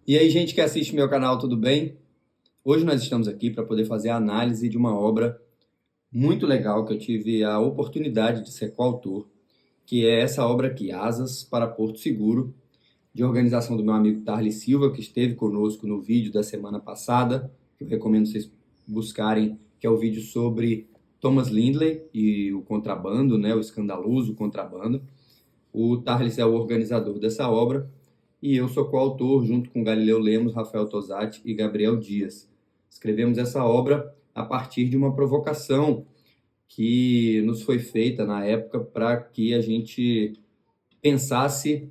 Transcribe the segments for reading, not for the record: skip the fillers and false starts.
E aí, gente que assiste meu canal, tudo bem? Hoje nós estamos aqui para poder fazer a análise de uma obra muito legal que eu tive a oportunidade de ser coautor, que é essa obra aqui, Asas para Porto Seguro, de organização do meu amigo Tarly Silva, que esteve conosco no vídeo da semana passada, que eu recomendo vocês buscarem, que é o vídeo sobre Thomas Lindley e o contrabando, né, o escandaloso contrabando. O Tarlis é o organizador dessa obra e eu sou coautor, junto com Galileu Lemos, Rafael Tosatti e Gabriel Dias. Escrevemos essa obra a partir de uma provocação que nos foi feita na época para que a gente pensasse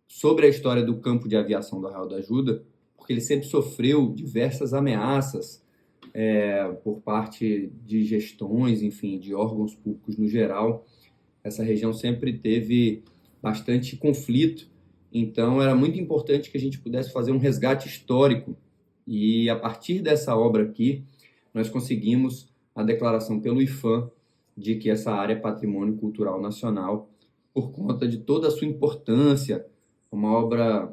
sobre a história do campo de aviação do Arraial da Ajuda, porque ele sempre sofreu diversas ameaças por parte de gestões, enfim, de órgãos públicos no geral. Essa região sempre teve bastante conflito, então era muito importante que a gente pudesse fazer um resgate histórico. E a partir dessa obra aqui, nós conseguimos a declaração pelo IPHAN de que essa área é patrimônio cultural nacional, por conta de toda a sua importância, uma obra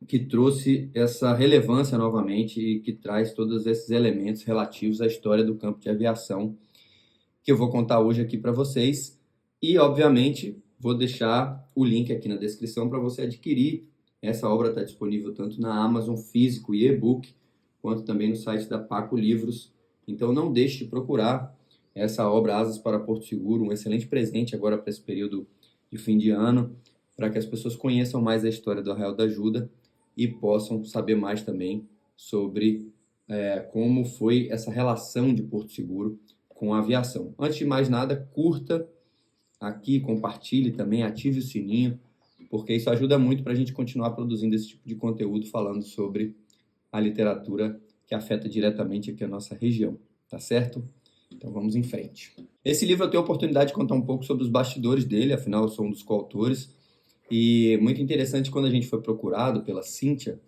que trouxe essa relevância novamente e que traz todos esses elementos relativos à história do campo de aviação, que eu vou contar hoje aqui para vocês. E, obviamente, vou deixar o link aqui na descrição para você adquirir. Essa obra está disponível tanto na Amazon físico e e-book, quanto também no site da Paco Livros. Então não deixe de procurar essa obra Asas para Porto Seguro, um excelente presente agora para esse período de fim de ano, para que as pessoas conheçam mais a história do Arraial da Ajuda e possam saber mais também sobre como foi essa relação de Porto Seguro com a aviação. Antes de mais nada, curta aqui, compartilhe também, ative o sininho, porque isso ajuda muito para a gente continuar produzindo esse tipo de conteúdo falando sobre a literatura que afeta diretamente aqui a nossa região, tá certo? Então vamos em frente. Esse livro eu tenho a oportunidade de contar um pouco sobre os bastidores dele, afinal eu sou um dos coautores, e muito interessante quando a gente foi procurado pela Cíntia,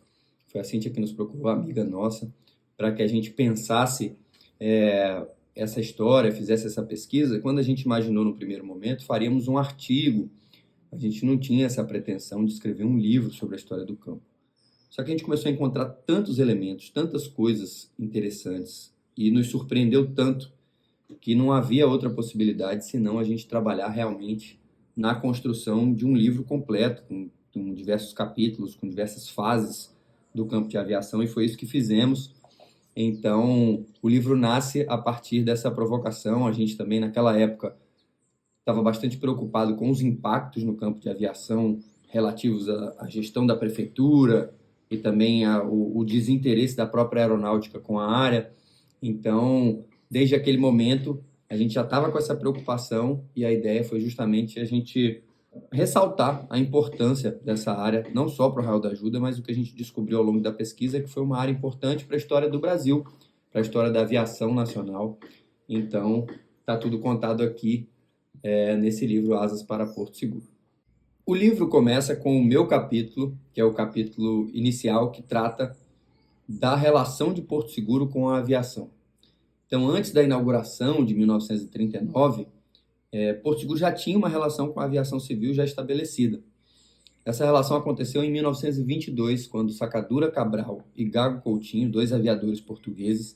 foi a Cíntia que nos procurou, amiga nossa, para que a gente pensasse essa história, fizesse essa pesquisa. Quando a gente imaginou no primeiro momento, faríamos um artigo. A gente não tinha essa pretensão de escrever um livro sobre a história do campo. Só que a gente começou a encontrar tantos elementos, tantas coisas interessantes, e nos surpreendeu tanto que não havia outra possibilidade senão a gente trabalhar realmente na construção de um livro completo, com diversos capítulos, com diversas fases do campo de aviação, e foi isso que fizemos. Então, o livro nasce a partir dessa provocação. A gente também, naquela época, estava bastante preocupado com os impactos no campo de aviação relativos à gestão da prefeitura e também o desinteresse da própria aeronáutica com a área. Então, desde aquele momento, a gente já estava com essa preocupação e a ideia foi justamente a gente ressaltar a importância dessa área, não só para o Arraial da Ajuda, mas o que a gente descobriu ao longo da pesquisa é que foi uma área importante para a história do Brasil, para a história da aviação nacional. Então, está tudo contado aqui nesse livro Asas para Porto Seguro. O livro começa com o meu capítulo, que é o capítulo inicial, que trata da relação de Porto Seguro com a aviação. Então, antes da inauguração de 1939, Porto Seguro já tinha uma relação com a aviação civil já estabelecida. Essa relação aconteceu em 1922, quando Sacadura Cabral e Gago Coutinho, dois aviadores portugueses,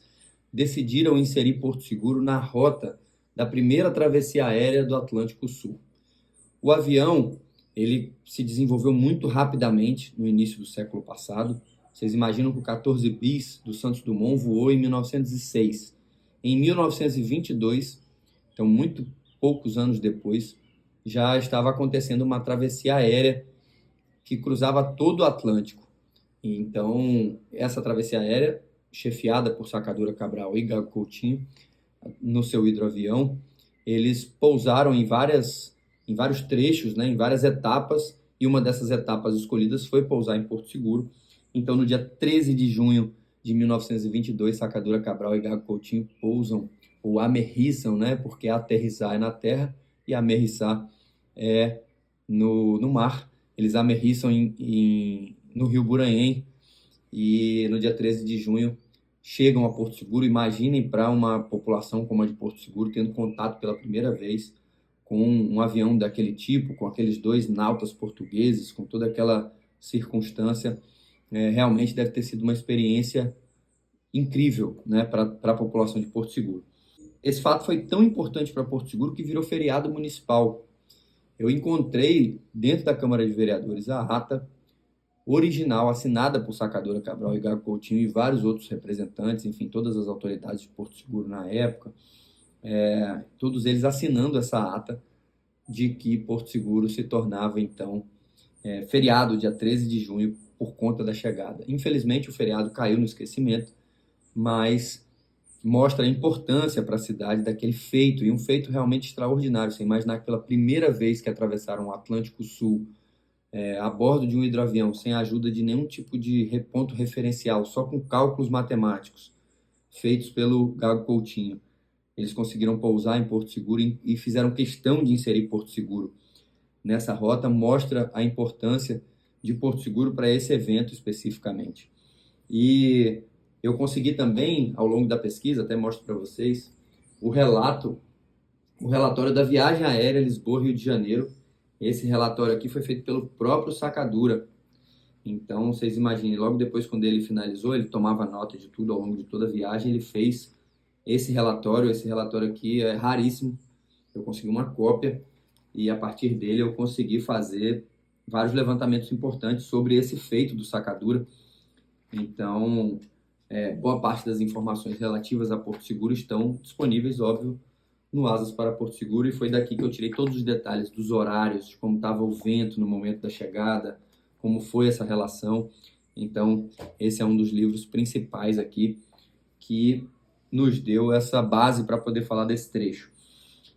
decidiram inserir Porto Seguro na rota da primeira travessia aérea do Atlântico Sul. O avião ele se desenvolveu muito rapidamente no início do século passado. Vocês imaginam que o 14 bis do Santos Dumont voou em 1906. Em 1922, então muito poucos anos depois, já estava acontecendo uma travessia aérea que cruzava todo o Atlântico. Então, essa travessia aérea, chefiada por Sacadura Cabral e Gago Coutinho, no seu hidroavião, eles pousaram em vários trechos, né, em várias etapas, e uma dessas etapas escolhidas foi pousar em Porto Seguro. Então, no dia 13 de junho de 1922, Sacadura Cabral e Gago Coutinho pousam, ou amerrissam, né, porque aterrissar é na terra e amerrissar é no mar. Eles amerrissam no Rio Buranhém e no dia 13 de junho chegam a Porto Seguro. Imaginem para uma população como a de Porto Seguro, tendo contato pela primeira vez com um avião daquele tipo, com aqueles dois nautas portugueses, com toda aquela circunstância. realmente deve ter sido uma experiência incrível, né, para a população de Porto Seguro. Esse fato foi tão importante para Porto Seguro que virou feriado municipal. Eu encontrei dentro da Câmara de Vereadores a ata original, assinada por Sacadura Cabral e Gago Coutinho e vários outros representantes, enfim, todas as autoridades de Porto Seguro na época, todos eles assinando essa ata de que Porto Seguro se tornava, então, feriado dia 13 de junho por conta da chegada. Infelizmente, o feriado caiu no esquecimento, mas mostra a importância para a cidade daquele feito, e um feito realmente extraordinário. Você imaginar que pela primeira vez que atravessaram o Atlântico Sul a bordo de um hidroavião, sem a ajuda de nenhum tipo de ponto referencial, só com cálculos matemáticos feitos pelo Gago Coutinho, eles conseguiram pousar em Porto Seguro e fizeram questão de inserir Porto Seguro nessa rota, mostra a importância de Porto Seguro para esse evento especificamente. E eu consegui também, ao longo da pesquisa, até mostro para vocês, o relatório da viagem aérea Lisboa-Rio de Janeiro. Esse relatório aqui foi feito pelo próprio Sacadura. Então, vocês imaginem, logo depois, quando ele finalizou, ele tomava nota de tudo ao longo de toda a viagem, ele fez esse relatório aqui é raríssimo, eu consegui uma cópia, e a partir dele eu consegui fazer vários levantamentos importantes sobre esse feito do Sacadura. Então, boa parte das informações relativas a Porto Seguro estão disponíveis, óbvio, no Asas para Porto Seguro, e foi daqui que eu tirei todos os detalhes dos horários, de como estava o vento no momento da chegada, como foi essa relação. Então, esse é um dos livros principais aqui que nos deu essa base para poder falar desse trecho.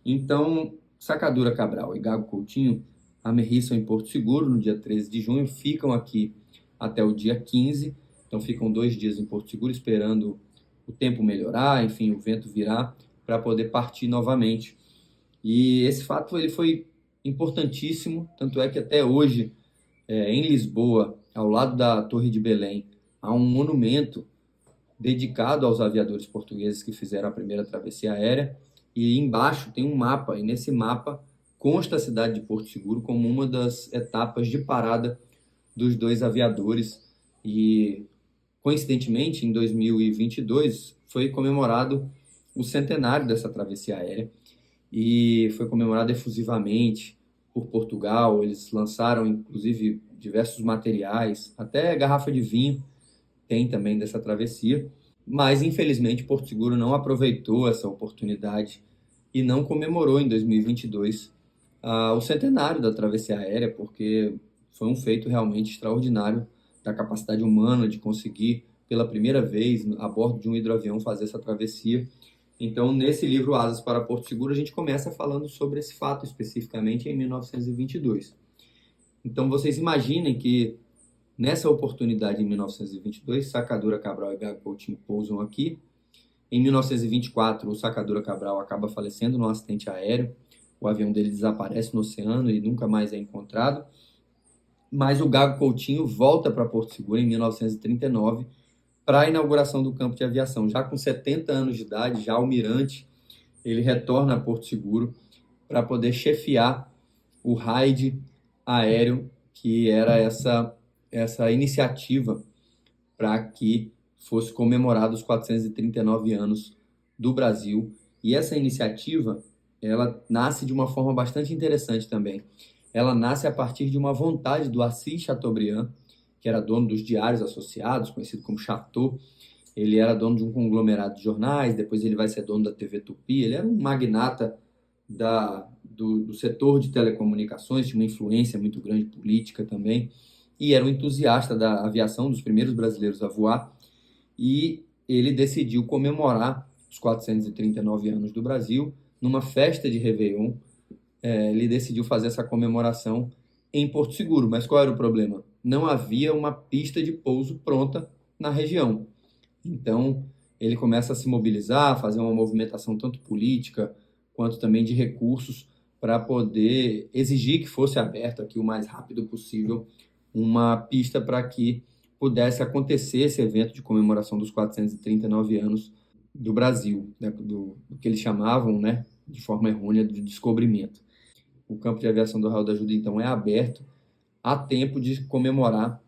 Então, Sacadura Cabral e Gago Coutinho amerrissam em Porto Seguro no dia 13 de junho, ficam aqui até o dia 15, então ficam 2 dias em Porto Seguro esperando o tempo melhorar, enfim, o vento virar, para poder partir novamente. E esse fato ele foi importantíssimo, tanto é que até hoje, em Lisboa, ao lado da Torre de Belém, há um monumento dedicado aos aviadores portugueses que fizeram a primeira travessia aérea, e embaixo tem um mapa, e nesse mapa consta a cidade de Porto Seguro como uma das etapas de parada dos dois aviadores, e coincidentemente, em 2022, foi comemorado o centenário dessa travessia aérea, e foi comemorado efusivamente por Portugal. Eles lançaram, inclusive, diversos materiais, até garrafa de vinho tem também dessa travessia, mas infelizmente Porto Seguro não aproveitou essa oportunidade e não comemorou em 2022 o centenário da travessia aérea, porque foi um feito realmente extraordinário da capacidade humana de conseguir pela primeira vez a bordo de um hidroavião fazer essa travessia. Então, nesse livro Asas para Porto Seguro, a gente começa falando sobre esse fato especificamente em 1922. Então, vocês imaginem que nessa oportunidade, em 1922, Sacadura Cabral e Gago Coutinho pousam aqui. Em 1924, o Sacadura Cabral acaba falecendo num acidente aéreo. O avião dele desaparece no oceano e nunca mais é encontrado. Mas o Gago Coutinho volta para Porto Seguro em 1939 para a inauguração do campo de aviação. Já com 70 anos de idade, já almirante, ele retorna a Porto Seguro para poder chefiar o raid aéreo, que era essa iniciativa para que fosse comemorado os 439 anos do Brasil. E essa iniciativa, ela nasce de uma forma bastante interessante também. Ela nasce a partir de uma vontade do Assis Chateaubriand, que era dono dos Diários Associados, conhecido como Chateau. Ele era dono de um conglomerado de jornais, depois ele vai ser dono da TV Tupi. Ele era um magnata do setor de telecomunicações, tinha uma influência muito grande política também, e era um entusiasta da aviação, dos primeiros brasileiros a voar, e ele decidiu comemorar os 439 anos do Brasil numa festa de Réveillon. Ele decidiu fazer essa comemoração em Porto Seguro, mas qual era o problema? Não havia uma pista de pouso pronta na região. Então, ele começa a se mobilizar, fazer uma movimentação tanto política quanto também de recursos para poder exigir que fosse aberta aqui o mais rápido possível uma pista para que pudesse acontecer esse evento de comemoração dos 439 anos do Brasil, né, do que eles chamavam, né, de forma errônea, de descobrimento. O campo de aviação do Arraial da Ajuda, então, é aberto a tempo de comemorar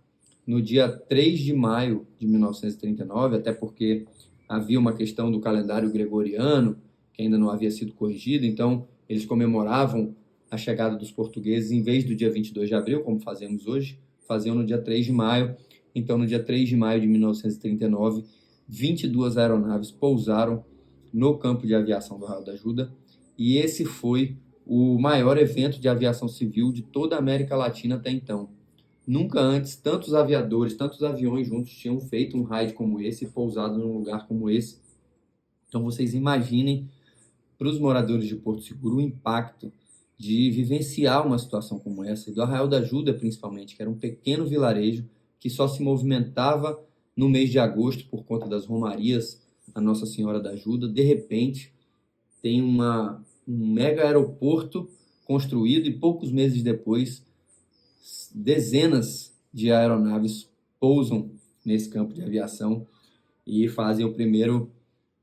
no dia 3 de maio de 1939, até porque havia uma questão do calendário gregoriano, que ainda não havia sido corrigido, então eles comemoravam a chegada dos portugueses, em vez do dia 22 de abril, como fazemos hoje, faziam no dia 3 de maio. Então, no dia 3 de maio de 1939, 22 aeronaves pousaram no campo de aviação do Arraial da Ajuda, e esse foi o maior evento de aviação civil de toda a América Latina até então. Nunca antes tantos aviadores, tantos aviões juntos tinham feito um raid como esse, pousado num lugar como esse. Então vocês imaginem, para os moradores de Porto Seguro, o impacto de vivenciar uma situação como essa, e do Arraial da Ajuda principalmente, que era um pequeno vilarejo que só se movimentava no mês de agosto por conta das romarias a Nossa Senhora da Ajuda. De repente, tem um mega aeroporto construído e poucos meses depois, dezenas de aeronaves pousam nesse campo de aviação e fazem o primeiro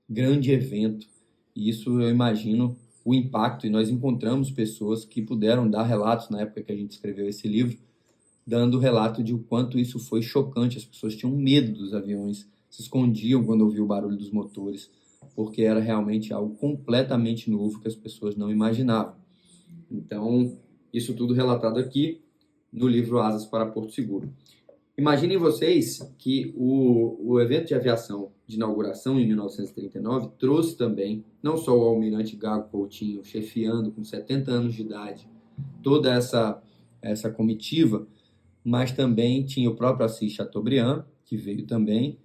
grande evento. E isso eu imagino o impacto, e nós encontramos pessoas que puderam dar relatos na época que a gente escreveu esse livro, dando relato de o quanto isso foi chocante. As pessoas tinham medo dos aviões, se escondiam quando ouviam o barulho dos motores, porque era realmente algo completamente novo que as pessoas não imaginavam. Então, isso tudo relatado aqui no livro Asas para Porto Seguro. Imaginem vocês que o evento de aviação de inauguração em 1939 trouxe também, não só o almirante Gago Coutinho chefiando com 70 anos de idade toda essa comitiva, mas também tinha o próprio Assis Chateaubriand, que veio também,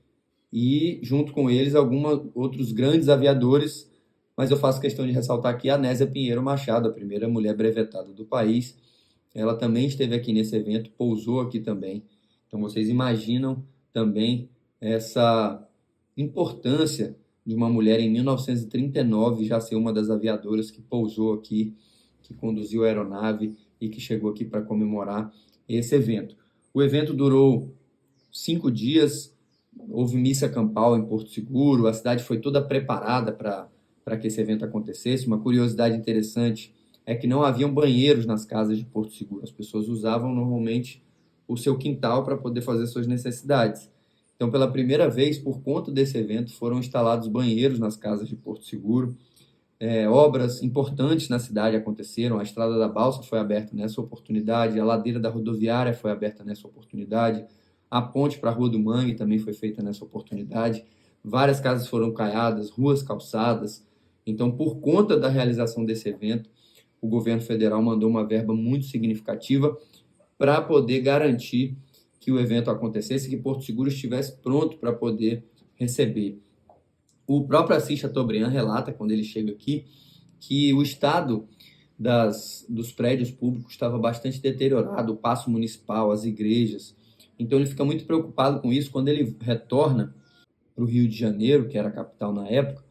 e junto com eles alguns outros grandes aviadores, mas eu faço questão de ressaltar aqui a Nésia Pinheiro Machado, a primeira mulher brevetada do país. Ela também esteve aqui nesse evento, pousou aqui também. Então vocês imaginam também essa importância de uma mulher em 1939 já ser uma das aviadoras que pousou aqui, que conduziu a aeronave e que chegou aqui para comemorar esse evento. O evento durou 5 dias, houve missa campal em Porto Seguro, a cidade foi toda preparada para que esse evento acontecesse. Uma curiosidade interessante é que não haviam banheiros nas casas de Porto Seguro. As pessoas usavam normalmente o seu quintal para poder fazer suas necessidades. Então, pela primeira vez, por conta desse evento, foram instalados banheiros nas casas de Porto Seguro. Obras importantes na cidade aconteceram. A Estrada da Balsa foi aberta nessa oportunidade, a ladeira da rodoviária foi aberta nessa oportunidade, a ponte para a Rua do Mangue também foi feita nessa oportunidade. Várias casas foram caiadas, ruas calçadas. Então, por conta da realização desse evento, o governo federal mandou uma verba muito significativa para poder garantir que o evento acontecesse, que Porto Seguro estivesse pronto para poder receber. O próprio Assis Chateaubriand relata, quando ele chega aqui, que o estado dos prédios públicos estava bastante deteriorado, o paço municipal, as igrejas. Então ele fica muito preocupado com isso. Quando ele retorna para o Rio de Janeiro, que era a capital na época,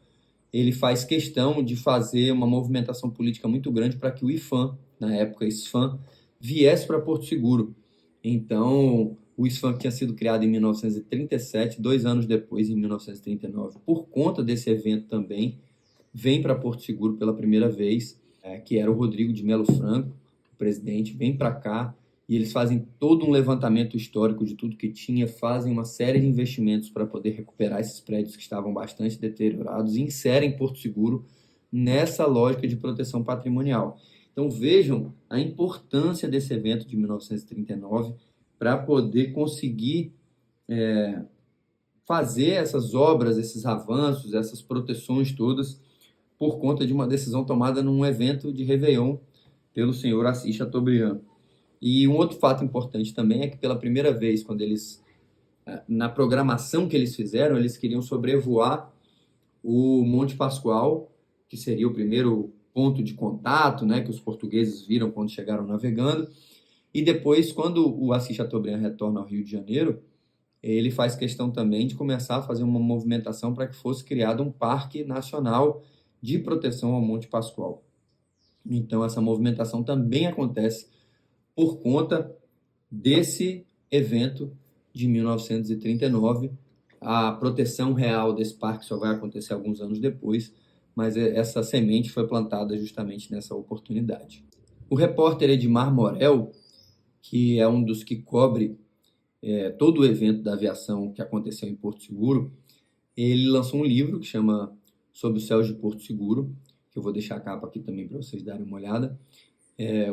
ele faz questão de fazer uma movimentação política muito grande para que o IPHAN, na época ISFAM, viesse para Porto Seguro. Então, o ISFAM tinha sido criado em 1937, 2 anos depois, em 1939, por conta desse evento também, vem para Porto Seguro pela primeira vez, que era o Rodrigo de Melo Franco, o presidente, vem para cá, e eles fazem todo um levantamento histórico de tudo que tinha, fazem uma série de investimentos para poder recuperar esses prédios que estavam bastante deteriorados e inserem Porto Seguro nessa lógica de proteção patrimonial. Então vejam a importância desse evento de 1939 para poder conseguir fazer essas obras, esses avanços, essas proteções todas, por conta de uma decisão tomada num evento de Réveillon pelo senhor Assis Chateaubriand. E um outro fato importante também é que pela primeira vez, quando eles, na programação que eles fizeram, eles queriam sobrevoar o Monte Pascoal, que seria o primeiro ponto de contato, né, que os portugueses viram quando chegaram navegando. E depois, quando o Assis Chateaubriand retorna ao Rio de Janeiro, ele faz questão também de começar a fazer uma movimentação para que fosse criado um parque nacional de proteção ao Monte Pascoal. Então, essa movimentação também acontece por conta desse evento de 1939. A proteção real desse parque só vai acontecer alguns anos depois, mas essa semente foi plantada justamente nessa oportunidade. O repórter Edmar Morel, que é um dos que cobre todo o evento da aviação que aconteceu em Porto Seguro, ele lançou um livro que chama Sob os Céus de Porto Seguro, que eu vou deixar a capa aqui também para vocês darem uma olhada.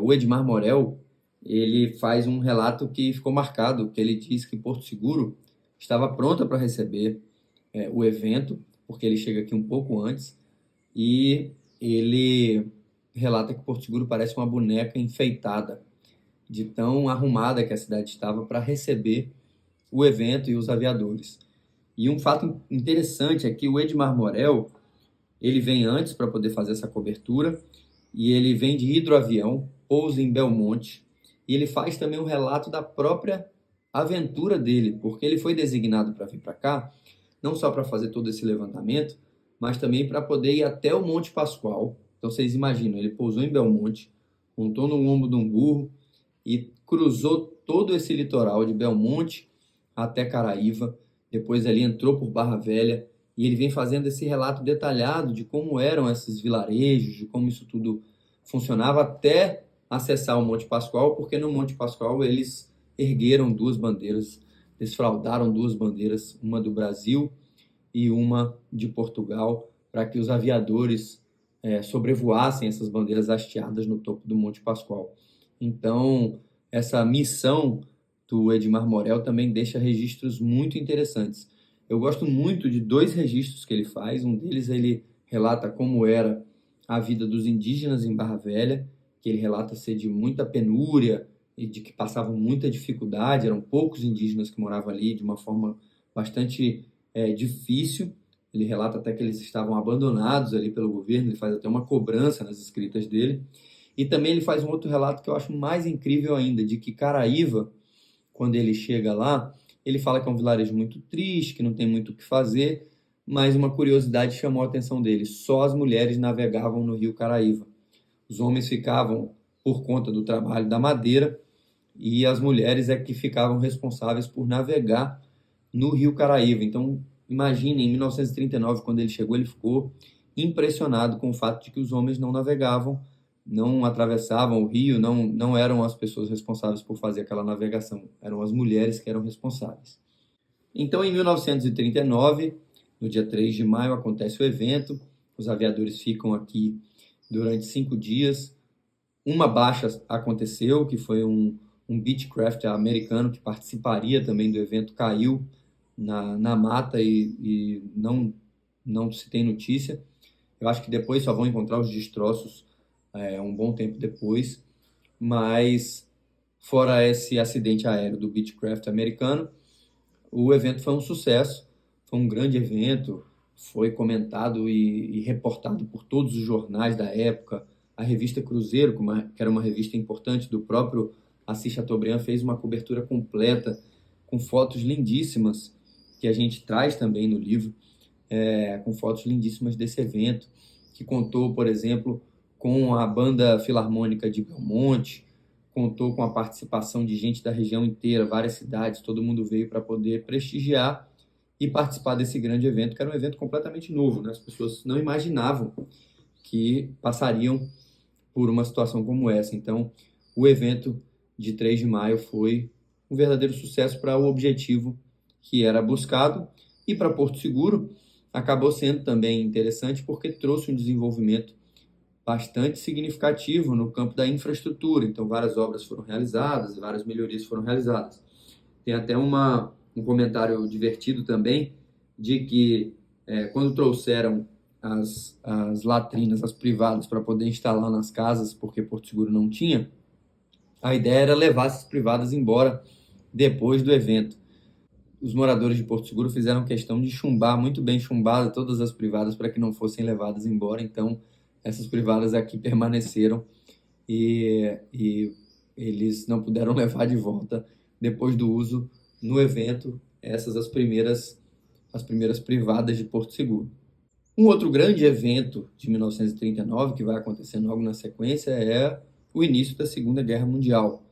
O Edmar Morel, ele faz um relato que ficou marcado, que ele diz que Porto Seguro estava pronta para receber o evento, porque ele chega aqui um pouco antes, e ele relata que Porto Seguro parece uma boneca enfeitada, de tão arrumada que a cidade estava para receber o evento e os aviadores. E um fato interessante é que o Edmar Morel, ele vem antes para poder fazer essa cobertura, e ele vem de hidroavião, pousa em Belmonte, e ele faz também um relato da própria aventura dele, porque ele foi designado para vir para cá, não só para fazer todo esse levantamento, mas também para poder ir até o Monte Pascoal. Então vocês imaginam, ele pousou em Belmonte, montou no lombo de um burro e cruzou todo esse litoral de Belmonte até Caraíva, depois ali entrou por Barra Velha, e ele vem fazendo esse relato detalhado de como eram esses vilarejos, de como isso tudo funcionava até acessar o Monte Pascoal, porque no Monte Pascoal eles ergueram duas bandeiras, desfraldaram duas bandeiras, uma do Brasil e uma de Portugal, para que os aviadores sobrevoassem essas bandeiras hasteadas no topo do Monte Pascoal. Então, essa missão do Edmar Morel também deixa registros muito interessantes. Eu gosto muito de dois registros que ele faz. Um deles ele relata como era a vida dos indígenas em Barra Velha, que ele relata ser de muita penúria e de que passavam muita dificuldade. Eram poucos indígenas que moravam ali de uma forma bastante difícil. Ele relata até que eles estavam abandonados ali pelo governo. Ele faz até uma cobrança nas escritas dele. E também ele faz um outro relato que eu acho mais incrível ainda, de que Caraíva, quando ele chega lá, ele fala que é um vilarejo muito triste, que não tem muito o que fazer, mas uma curiosidade chamou a atenção dele: só as mulheres navegavam no rio Caraíva. Os homens ficavam por conta do trabalho da madeira e as mulheres é que ficavam responsáveis por navegar no rio Caraíva. Então, imagine, em 1939, quando ele chegou, ele ficou impressionado com o fato de que os homens não navegavam, não atravessavam o rio, não eram as pessoas responsáveis por fazer aquela navegação, eram as mulheres que eram responsáveis. Então, em 1939, no dia 3 de maio, acontece o evento, os aviadores ficam aqui durante 5 dias. Uma baixa aconteceu, que foi um Beechcraft americano que participaria também do evento, caiu na mata e não se tem notícia. Eu acho que depois só vão encontrar os destroços um bom tempo depois, mas fora esse acidente aéreo do Beechcraft americano, o evento foi um sucesso, foi um grande evento, foi comentado e reportado por todos os jornais da época. A revista Cruzeiro, que era uma revista importante do próprio Assis Chateaubriand, fez uma cobertura completa, com fotos lindíssimas, que a gente traz também no livro, com fotos lindíssimas desse evento, que contou, por exemplo, com a Banda Filarmônica de Belmonte, contou com a participação de gente da região inteira, várias cidades, todo mundo veio para poder prestigiar e participar desse grande evento, que era um evento completamente novo, né? As pessoas não imaginavam que passariam por uma situação como essa. Então, o evento de 3 de maio foi um verdadeiro sucesso para o objetivo que era buscado, e para Porto Seguro acabou sendo também interessante porque trouxe um desenvolvimento bastante significativo no campo da infraestrutura. Então, várias obras foram realizadas, várias melhorias foram realizadas. Tem até um comentário divertido também, de que quando trouxeram as latrinas, as privadas, para poder instalar nas casas, porque Porto Seguro não tinha, a ideia era levar essas privadas embora depois do evento. Os moradores de Porto Seguro fizeram questão de chumbar, muito bem chumbada, todas as privadas para que não fossem levadas embora. Então, essas privadas aqui permaneceram e eles não puderam levar de volta depois do uso no evento as primeiras privadas de Porto Seguro. Um outro grande evento de 1939, que vai acontecer logo na sequência, é o início da Segunda Guerra Mundial.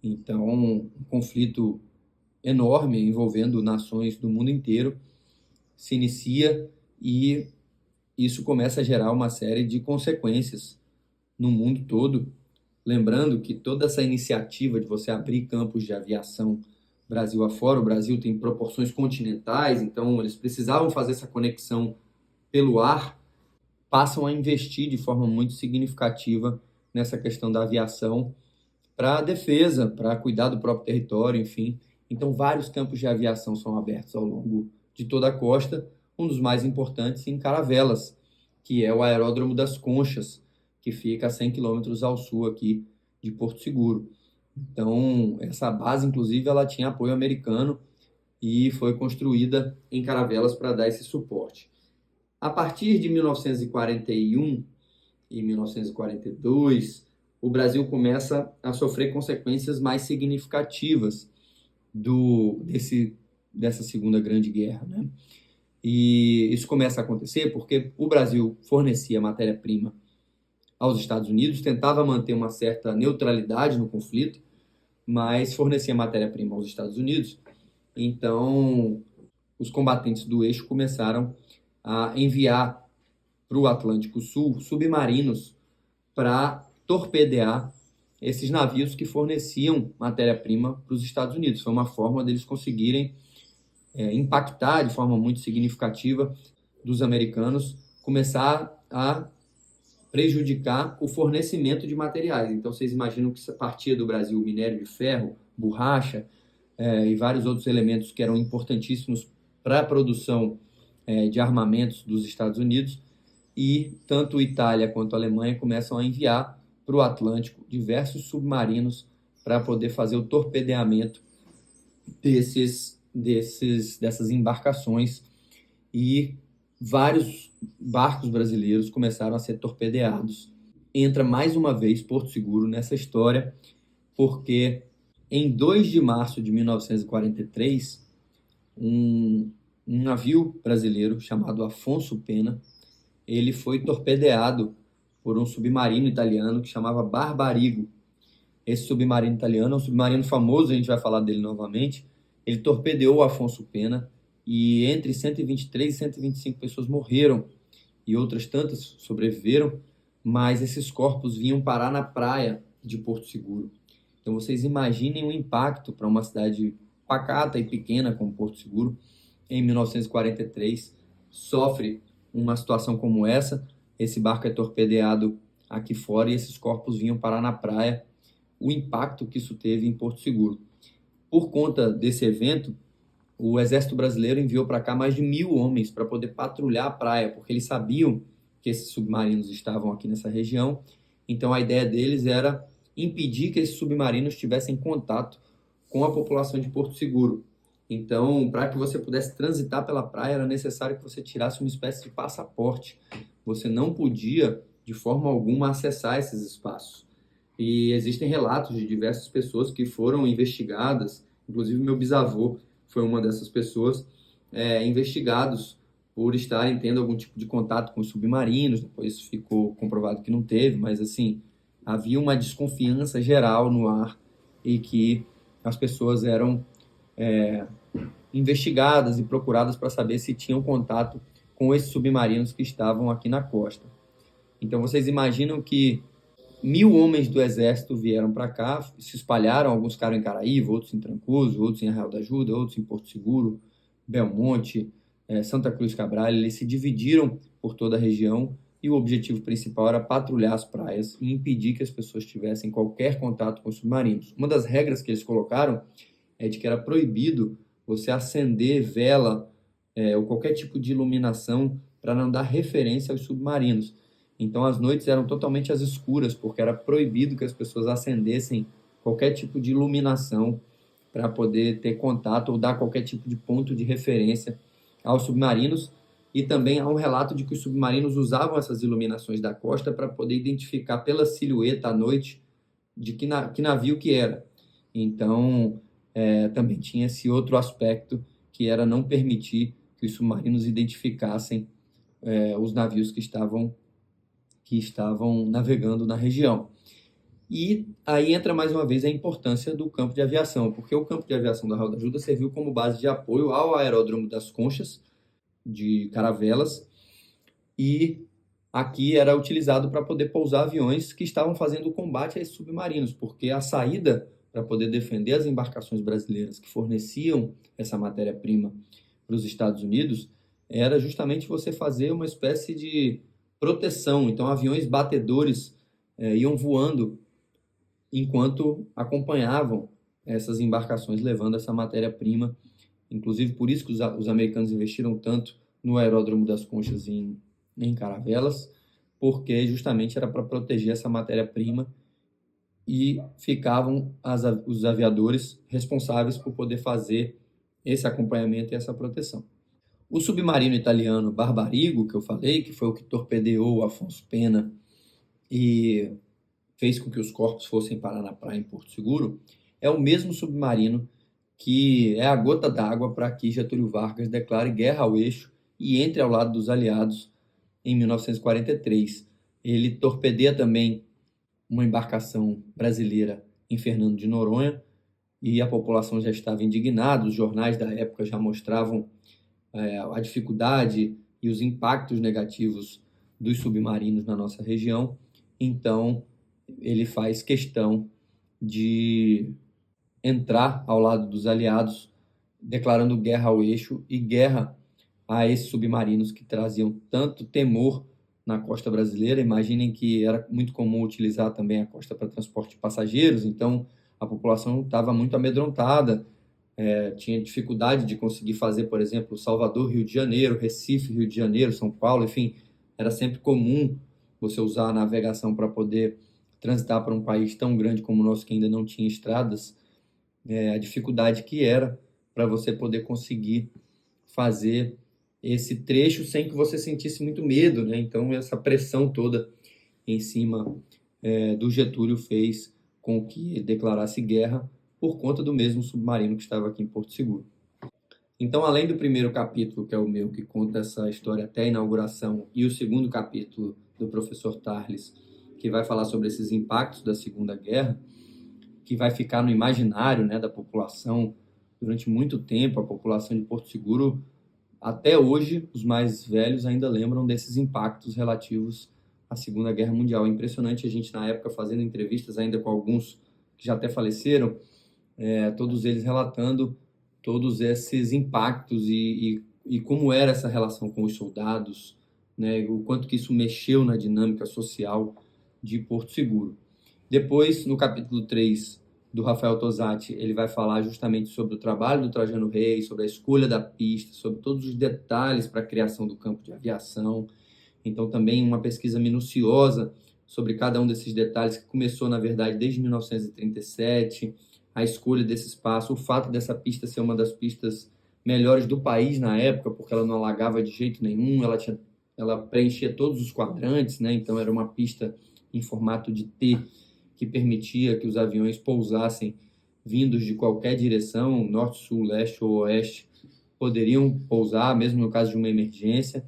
Então, um conflito enorme envolvendo nações do mundo inteiro se inicia, e isso começa a gerar uma série de consequências no mundo todo. Lembrando que toda essa iniciativa de você abrir campos de aviação Brasil afora. O Brasil tem proporções continentais, então eles precisavam fazer essa conexão pelo ar, passam a investir de forma muito significativa nessa questão da aviação para a defesa, para cuidar do próprio território, enfim. Então, vários campos de aviação são abertos ao longo de toda a costa, um dos mais importantes em Caravelas, que é o Aeródromo das Conchas, que fica a 100 quilômetros ao sul aqui de Porto Seguro. Então, essa base, inclusive, ela tinha apoio americano e foi construída em Caravelas para dar esse suporte. A partir de 1941 e 1942, o Brasil começa a sofrer consequências mais significativas dessa Segunda Grande Guerra, né? E isso começa a acontecer porque o Brasil fornecia matéria-prima aos Estados Unidos, tentava manter uma certa neutralidade no conflito, mas fornecia matéria-prima aos Estados Unidos. Então, os combatentes do eixo começaram a enviar para o Atlântico Sul submarinos para torpedear esses navios que forneciam matéria-prima para os Estados Unidos. Foi uma forma deles conseguirem impactar de forma muito significativa dos americanos, começar a prejudicar o fornecimento de materiais. Então, vocês imaginam que partia do Brasil minério de ferro, borracha e vários outros elementos que eram importantíssimos para a produção de armamentos dos Estados Unidos, e tanto Itália quanto a Alemanha começam a enviar para o Atlântico diversos submarinos para poder fazer o torpedeamento dessas embarcações, e vários barcos brasileiros começaram a ser torpedeados. Entra mais uma vez Porto Seguro nessa história, porque em 2 de março de 1943, um navio brasileiro chamado Afonso Pena, ele foi torpedeado por um submarino italiano que chamava Barbarigo. Esse submarino italiano é um submarino famoso, a gente vai falar dele novamente. Ele torpedeou o Afonso Pena e entre 123 e 125 pessoas morreram e outras tantas sobreviveram, mas esses corpos vinham parar na praia de Porto Seguro. Então vocês imaginem o impacto para uma cidade pacata e pequena como Porto Seguro, em 1943, sofre uma situação como essa. Esse barco é torpedeado aqui fora e esses corpos vinham parar na praia. O impacto que isso teve em Porto Seguro. Por conta desse evento, o Exército Brasileiro enviou para cá mais de 1.000 homens para poder patrulhar a praia, porque eles sabiam que esses submarinos estavam aqui nessa região. Então a ideia deles era impedir que esses submarinos tivessem contato com a população de Porto Seguro. Então, para que você pudesse transitar pela praia, era necessário que você tirasse uma espécie de passaporte. Você não podia, de forma alguma, acessar esses espaços. E existem relatos de diversas pessoas que foram investigadas, inclusive meu bisavô foi uma dessas pessoas, investigados por estarem tendo algum tipo de contato com os submarinos. Depois ficou comprovado que não teve, mas assim, havia uma desconfiança geral no ar e que as pessoas eram investigadas e procuradas para saber se tinham contato com esses submarinos que estavam aqui na costa. Então vocês imaginam que 1.000 homens do exército vieram para cá, se espalharam, alguns ficaram em Caraíva, outros em Trancoso, outros em Arraial da Ajuda, outros em Porto Seguro, Belmonte, Santa Cruz Cabral. Eles se dividiram por toda a região e o objetivo principal era patrulhar as praias e impedir que as pessoas tivessem qualquer contato com os submarinos. Uma das regras que eles colocaram é de que era proibido você acender vela ou qualquer tipo de iluminação para não dar referência aos submarinos. Então as noites eram totalmente às escuras, porque era proibido que as pessoas acendessem qualquer tipo de iluminação para poder ter contato ou dar qualquer tipo de ponto de referência aos submarinos. E também há um relato de que os submarinos usavam essas iluminações da costa para poder identificar pela silhueta à noite de que navio que era. Então, também tinha esse outro aspecto, que era não permitir que os submarinos identificassem os navios que estavam navegando na região. E aí entra mais uma vez a importância do campo de aviação, porque o campo de aviação da Arraial da Ajuda serviu como base de apoio ao Aeródromo das Conchas, de Caravelas, e aqui era utilizado para poder pousar aviões que estavam fazendo o combate a esses submarinos, porque a saída para poder defender as embarcações brasileiras que forneciam essa matéria-prima para os Estados Unidos, era justamente você fazer uma espécie de proteção. Então, aviões batedores iam voando enquanto acompanhavam essas embarcações levando essa matéria-prima. Inclusive, por isso que os americanos investiram tanto no aeródromo das Conchas em Caravelas, porque justamente era para proteger essa matéria-prima e ficavam os aviadores responsáveis por poder fazer esse acompanhamento e essa proteção. O submarino italiano Barbarigo, que eu falei, que foi o que torpedeou o Afonso Pena e fez com que os corpos fossem parar na praia em Porto Seguro, é o mesmo submarino que é a gota d'água para que Getúlio Vargas declare guerra ao eixo e entre ao lado dos aliados em 1943. Ele torpedeia também uma embarcação brasileira em Fernando de Noronha e a população já estava indignada, os jornais da época já mostravam a dificuldade e os impactos negativos dos submarinos na nossa região. Então, ele faz questão de entrar ao lado dos aliados, declarando guerra ao eixo e guerra a esses submarinos que traziam tanto temor na costa brasileira. Imaginem que era muito comum utilizar também a costa para transporte de passageiros, então a população estava muito amedrontada, tinha dificuldade de conseguir fazer, por exemplo, Salvador, Rio de Janeiro, Recife, Rio de Janeiro, São Paulo, enfim, era sempre comum você usar a navegação para poder transitar para um país tão grande como o nosso, que ainda não tinha estradas, a dificuldade que era para você poder conseguir fazer esse trecho sem que você sentisse muito medo, né? Então, essa pressão toda em cima do Getúlio fez com que ele declarasse guerra por conta do mesmo submarino que estava aqui em Porto Seguro. Então, além do primeiro capítulo, que é o meu, que conta essa história até a inauguração, e o segundo capítulo do professor Tarles, que vai falar sobre esses impactos da Segunda Guerra, que vai ficar no imaginário, né, da população durante muito tempo. A população de Porto Seguro, até hoje, os mais velhos ainda lembram desses impactos relativos à Segunda Guerra Mundial. É impressionante a gente, na época, fazendo entrevistas ainda com alguns que já até faleceram, todos eles relatando todos esses impactos e como era essa relação com os soldados, né, o quanto que isso mexeu na dinâmica social de Porto Seguro. Depois, no capítulo 3 do Rafael Tosatti, ele vai falar justamente sobre o trabalho do Trajano Reis, sobre a escolha da pista, sobre todos os detalhes para a criação do campo de aviação. Então, também uma pesquisa minuciosa sobre cada um desses detalhes, que começou, na verdade, desde 1937, a escolha desse espaço, o fato dessa pista ser uma das pistas melhores do país na época, porque ela não alagava de jeito nenhum, ela preenchia todos os quadrantes, né? Então, era uma pista em formato de T, que permitia que os aviões pousassem vindos de qualquer direção, norte, sul, leste ou oeste, poderiam pousar, mesmo no caso de uma emergência.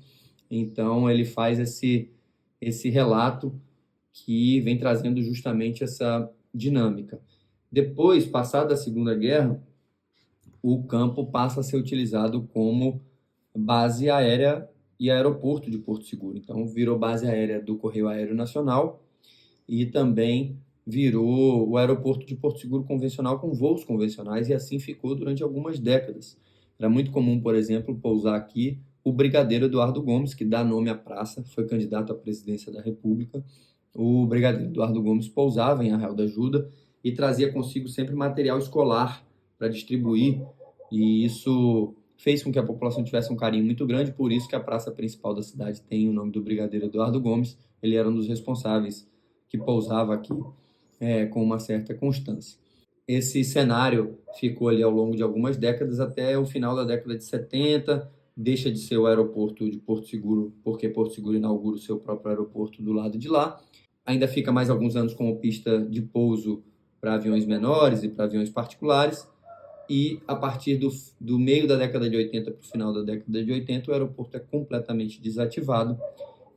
Então, ele faz esse relato que vem trazendo justamente essa dinâmica. Depois, passada a Segunda Guerra, o campo passa a ser utilizado como base aérea e aeroporto de Porto Seguro. Então, virou base aérea do Correio Aéreo Nacional e também virou o aeroporto de Porto Seguro convencional, com voos convencionais, e assim ficou durante algumas décadas. Era muito comum, por exemplo, pousar aqui o brigadeiro Eduardo Gomes, que dá nome à praça, foi candidato à presidência da República. O brigadeiro Eduardo Gomes pousava em Arraial da Ajuda e trazia consigo sempre material escolar para distribuir, e isso fez com que a população tivesse um carinho muito grande, por isso que a praça principal da cidade tem o nome do brigadeiro Eduardo Gomes. Ele era um dos responsáveis que pousava aqui com uma certa constância. Esse cenário ficou ali ao longo de algumas décadas, até o final da década de 70, deixa de ser o aeroporto de Porto Seguro, porque Porto Seguro inaugura o seu próprio aeroporto do lado de lá. Ainda fica mais alguns anos como pista de pouso para aviões menores e para aviões particulares, e a partir do meio da década de 80 para o final da década de 80, o aeroporto é completamente desativado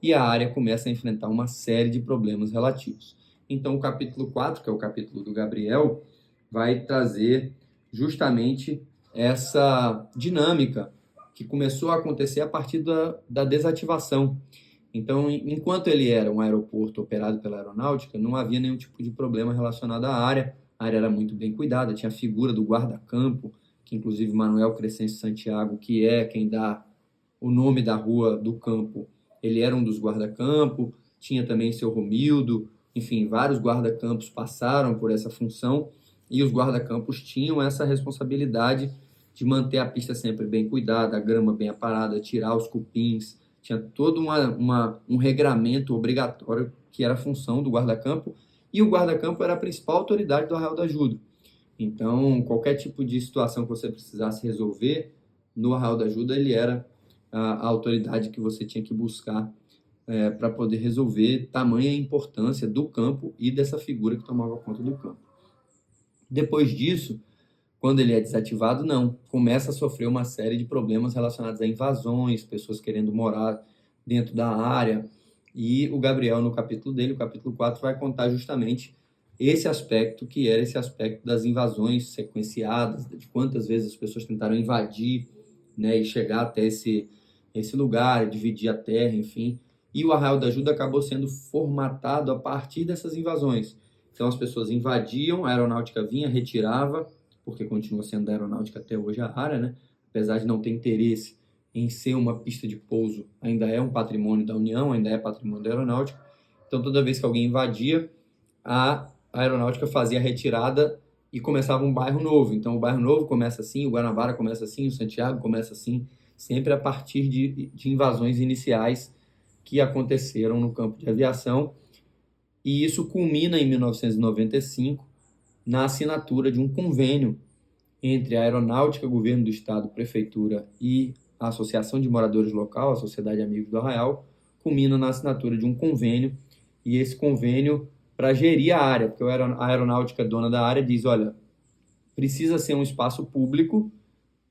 e a área começa a enfrentar uma série de problemas relativos. Então, o capítulo 4, que é o capítulo do Gabriel, vai trazer justamente essa dinâmica que começou a acontecer a partir da desativação. Então, enquanto ele era um aeroporto operado pela aeronáutica, não havia nenhum tipo de problema relacionado à área, a área era muito bem cuidada, tinha a figura do guarda-campo, que inclusive Manuel Crescencio Santiago, que é quem dá o nome da rua do campo, ele era um dos guarda-campo, tinha também seu Romildo, enfim, vários guarda-campos passaram por essa função, e os guarda-campos tinham essa responsabilidade de manter a pista sempre bem cuidada, a grama bem aparada, tirar os cupins, tinha todo um regramento obrigatório que era a função do guarda-campo, e o guarda-campo era a principal autoridade do Arraial da Ajuda. Então, qualquer tipo de situação que você precisasse resolver, no Arraial da Ajuda ele era a autoridade que você tinha que buscar para poder resolver tamanha importância do campo e dessa figura que tomava conta do campo. Depois disso, quando ele é desativado, não. Começa a sofrer uma série de problemas relacionados a invasões, pessoas querendo morar dentro da área. E o Gabriel, no capítulo dele, o capítulo 4, vai contar justamente esse aspecto, que era esse aspecto das invasões sequenciadas, de quantas vezes as pessoas tentaram invadir, né, e chegar até esse lugar, dividir a terra, enfim. E o Arraial da Ajuda acabou sendo formatado a partir dessas invasões. Então as pessoas invadiam, a aeronáutica vinha, retirava, porque continua sendo da aeronáutica até hoje a área, né? Apesar de não ter interesse em ser uma pista de pouso, ainda é um patrimônio da União, ainda é patrimônio da aeronáutica. Então toda vez que alguém invadia, a aeronáutica fazia a retirada e começava um bairro novo. Então o bairro novo começa assim, o Guanabara começa assim, o Santiago começa assim, sempre a partir de invasões iniciais que aconteceram no campo de aviação. E isso culmina em 1995 na assinatura de um convênio entre a Aeronáutica, Governo do Estado, Prefeitura e a Associação de Moradores Local, a Sociedade Amigos do Arraial, culmina na assinatura de um convênio, e esse convênio para gerir a área, porque a aeronáutica dona da área diz, olha, precisa ser um espaço público,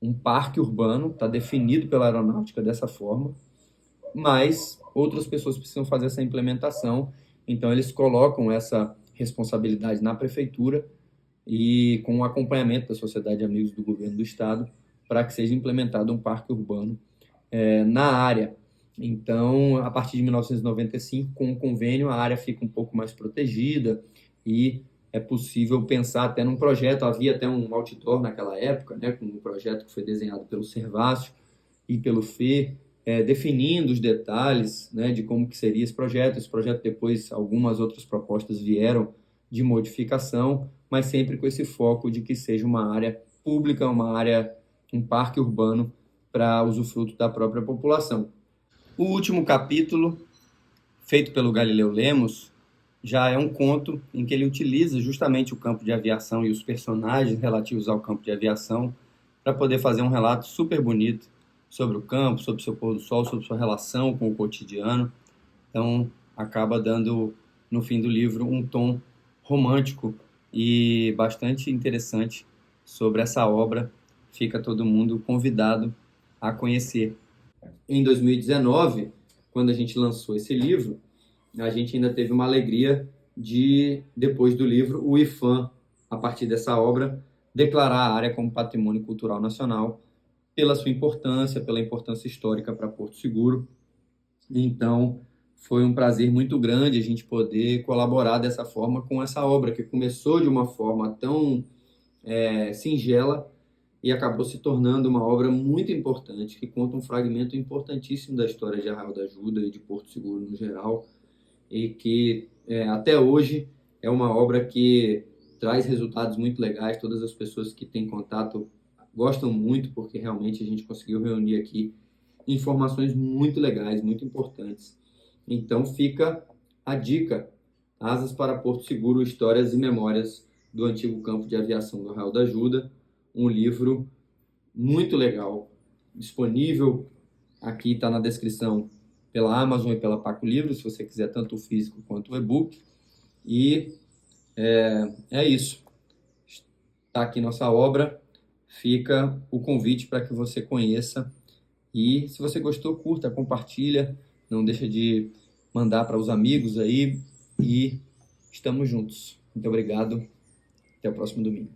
um parque urbano, está definido pela aeronáutica dessa forma, mas outras pessoas precisam fazer essa implementação, então eles colocam essa responsabilidade na prefeitura e com o acompanhamento da Sociedade de Amigos do Governo do Estado para que seja implementado um parque urbano na área. Então, a partir de 1995, com o convênio, a área fica um pouco mais protegida e é possível pensar até num projeto. Havia até um outdoor naquela época, né, com um projeto que foi desenhado pelo Servácio e pelo Fê, definindo os detalhes, né, de como que seria esse projeto. Esse projeto depois, algumas outras propostas vieram de modificação, mas sempre com esse foco de que seja uma área pública, uma área, um parque urbano para usufruto da própria população. O último capítulo, feito pelo Galileu Lemos, já é um conto em que ele utiliza justamente o campo de aviação e os personagens relativos ao campo de aviação para poder fazer um relato super bonito sobre o campo, sobre o seu pôr do sol, sobre sua relação com o cotidiano. Então, acaba dando, no fim do livro, um tom romântico e bastante interessante sobre essa obra. Fica todo mundo convidado a conhecer. Em 2019, quando a gente lançou esse livro, a gente ainda teve uma alegria de, depois do livro, o IPHAN, a partir dessa obra, declarar a área como Patrimônio Cultural Nacional pela sua importância, pela importância histórica para Porto Seguro. Então, foi um prazer muito grande a gente poder colaborar dessa forma com essa obra, que começou de uma forma tão singela e acabou se tornando uma obra muito importante, que conta um fragmento importantíssimo da história de Arraial da Ajuda e de Porto Seguro no geral, e que até hoje é uma obra que traz resultados muito legais. Todas as pessoas que têm contato gostam muito, porque realmente a gente conseguiu reunir aqui informações muito legais, muito importantes. Então fica a dica: Asas para Porto Seguro, Histórias e Memórias do Antigo Campo de Aviação do Arraial da Ajuda, um livro muito legal, disponível, aqui está na descrição, pela Amazon e pela Paco Livros, se você quiser tanto o físico quanto o e-book. E é isso. Está aqui nossa obra, fica o convite para que você conheça. E se você gostou, curta, compartilha, não deixa de mandar para os amigos aí, e estamos juntos. Muito obrigado, até o próximo domingo.